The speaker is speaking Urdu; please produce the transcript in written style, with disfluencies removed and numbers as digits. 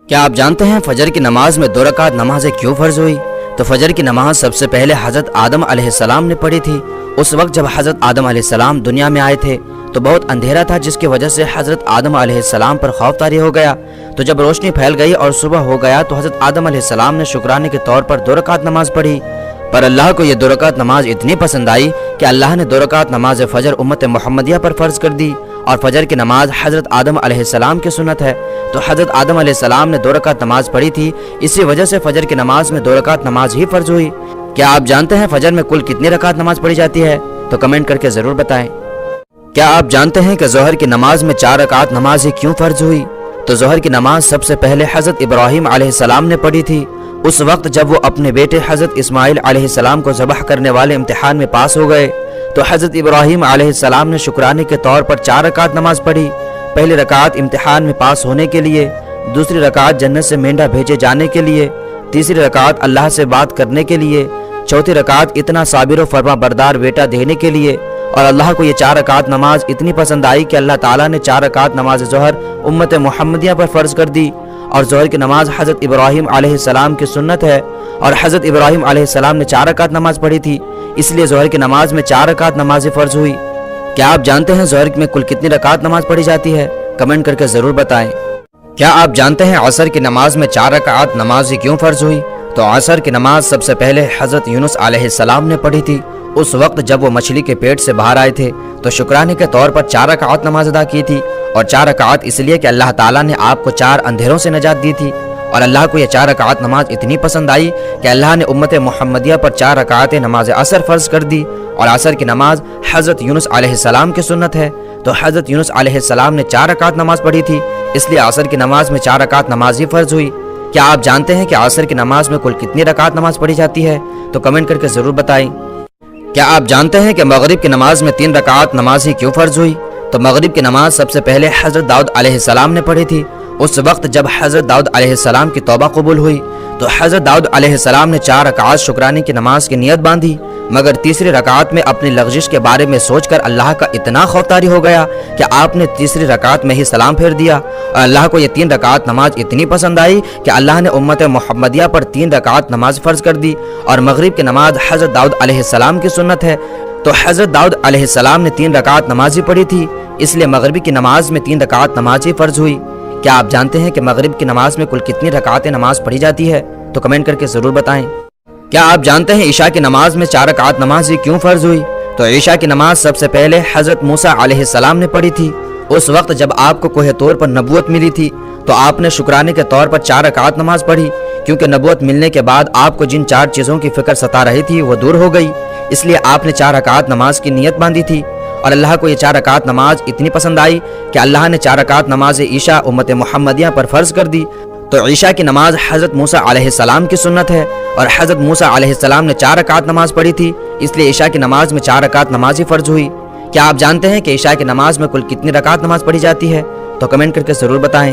کیا آپ جانتے ہیں فجر کی نماز میں 2 رکعت نمازیں کیوں فرض ہوئی؟ تو فجر کی نماز سب سے پہلے حضرت آدم علیہ السلام نے پڑھی تھی۔ اس وقت جب حضرت آدم علیہ السلام دنیا میں آئے تھے تو بہت اندھیرا تھا، جس کی وجہ سے حضرت آدم علیہ السلام پر خوف طاری ہو گیا۔ تو جب روشنی پھیل گئی اور صبح ہو گیا تو حضرت آدم علیہ السلام نے شکرانے کے طور پر 2 رکعت نماز پڑھی۔ پر اللہ کو یہ 2 رکعت نماز اتنی پسند آئی کہ اللہ نے 2 رکعت نماز فجر امت محمدیہ پر فرض کر دی، اور فجر کی نماز حضرت آدم علیہ السلام کی سنت ہے۔ تو حضرت آدم علیہ السلام نے 2 رکعت نماز پڑھی تھی، اسی وجہ سے فجر کی نماز میں 2 رکعت نماز ہی فرض ہوئی۔ کیا آپ جانتے ہیں فجر میں کل کتنی رکعت نماز پڑھی جاتی ہے؟ تو کمنٹ کر کے ضرور بتائیں۔ کیا آپ جانتے ہیں کہ ظہر کی نماز میں 4 رکعت نماز ہی کیوں فرض ہوئی؟ تو ظہر کی نماز سب سے پہلے حضرت ابراہیم علیہ السلام نے پڑھی تھی، اس وقت جب وہ اپنے بیٹے حضرت اسماعیل علیہ السلام کو ذبح کرنے والے امتحان میں پاس ہو گئے۔ تو حضرت ابراہیم علیہ السلام نے شکرانے کے طور پر 4 رکعت نماز پڑھی۔ پہلی رکعت امتحان میں پاس ہونے کے لیے، دوسری رکعت جنت سے مینڈا بھیجے جانے کے لیے، تیسری رکعت اللہ سے بات کرنے کے لیے، چوتھی رکعت اتنا صابر و فرما بردار بیٹا دینے کے لیے۔ اور اللہ کو یہ 4 رکعت نماز اتنی پسند آئی کہ اللہ تعالیٰ نے 4 رکعت نماز ظہر امت محمدیہ پر فرض کر دی۔ اور ظہر کی نماز حضرت ابراہیم علیہ السلام کی سنت ہے، اور حضرت ابراہیم علیہ السلام نے 4 رکعت نماز پڑھی تھی، اس لیے ظہر کی نماز میں 4 رکعت نماز فرض ہوئی۔ کیا آپ جانتے ہیں ظہر میں کل کتنی رکعت نماز پڑھی جاتی ہے؟ کمنٹ کر کے ضرور بتائیں۔ کیا آپ جانتے ہیں عصر کی نماز میں 4 رکعت نماز کیوں فرض ہوئی؟ تو عصر کی نماز سب سے پہلے حضرت یونس علیہ السلام نے پڑھی تھی، اس وقت جب وہ مچھلی کے پیٹ سے باہر آئے تھے تو شکرانے کے طور پر 4 رکعت نماز ادا کی تھی، اور 4 رکعت اس لیے کہ اللہ تعالیٰ نے آپ کو 4 اندھیروں سے نجات دی تھی۔ اور اللہ کو یہ 4 رکعت نماز اتنی پسند آئی کہ اللہ نے امت محمدیہ پر 4 رکعت نماز عصر فرض کر دی، اور عصر کی نماز حضرت یونس علیہ السلام کی سنت ہے۔ تو حضرت یونس علیہ السلام نے 4 رکعت نماز پڑھی تھی، اس لیے عصر کی نماز میں 4 رکعت نماز ہی فرض ہوئی۔ کیا آپ جانتے ہیں کہ عصر کی نماز میں کل کتنی رکعت نماز پڑھی جاتی ہے؟ تو کمنٹ کر کے ضرور بتائیں۔ کیا آپ جانتے ہیں کہ مغرب کی نماز میں 3 رکعت نماز ہی کیوں فرض ہوئی؟ تو مغرب کی نماز سب سے پہلے حضرت داؤد علیہ السلام نے پڑھی تھی، اس وقت جب حضرت داؤد علیہ السلام کی توبہ قبول ہوئی۔ تو حضرت داؤد علیہ السلام نے 4 رکعت شکرانے کی نماز کی نیت باندھی، مگر تیسری رکعت میں اپنی لغزش کے بارے میں سوچ کر اللہ کا اتنا خوف طاری ہو گیا کہ آپ نے تیسری رکعت میں ہی سلام پھیر دیا۔ اور اللہ کو یہ 3 رکعت نماز اتنی پسند آئی کہ اللہ نے امت محمدیہ پر 3 رکعت نماز فرض کر دی، اور مغرب کی نماز حضرت داؤد علیہ السلام کی سنت ہے۔ تو حضرت داؤد علیہ السلام نے 3 رکعت نماز ہی پڑھی تھی، اس لیے مغربی کی نماز میں 3 رکعت نماز ہی فرض ہوئی۔ کیا آپ جانتے ہیں کہ مغرب کی نماز میں کل کتنی رکعتیں نماز پڑھی جاتی ہے؟ تو کمنٹ کر کے ضرور بتائیں۔ کیا آپ جانتے ہیں عشاء کی نماز میں 4 رکعت نماز ہی کیوں فرض ہوئی؟ تو عشاء کی نماز سب سے پہلے حضرت موسیٰ علیہ السلام نے پڑھی تھی، اس وقت جب آپ کو کوہ طور پر نبوت ملی تھی تو آپ نے شکرانے کے طور پر 4 رکعت نماز پڑھی، کیونکہ نبوت ملنے کے بعد آپ کو جن 4 چیزوں کی فکر ستا رہی تھی وہ دور ہو گئی، اس لیے آپ نے 4 رکعت نماز کی نیت باندھی تھی۔ اور اللہ کو یہ 4 رکعت نماز اتنی پسند آئی کہ اللہ نے 4 رکعت نماز عشاء امت محمدیہ پر فرض کر دی۔ تو عشاء کی نماز حضرت موسیٰ علیہ السلام کی سنت ہے، اور حضرت موسیٰ علیہ السلام نے 4 رکعت نماز پڑھی تھی، اس لیے عشاء کی نماز میں 4 رکعت نماز ہی فرض ہوئی۔ کیا آپ جانتے ہیں کہ عشاء کی نماز میں کل کتنی رکعت نماز پڑھی جاتی ہے؟ تو کمنٹ کر کے ضرور بتائیں۔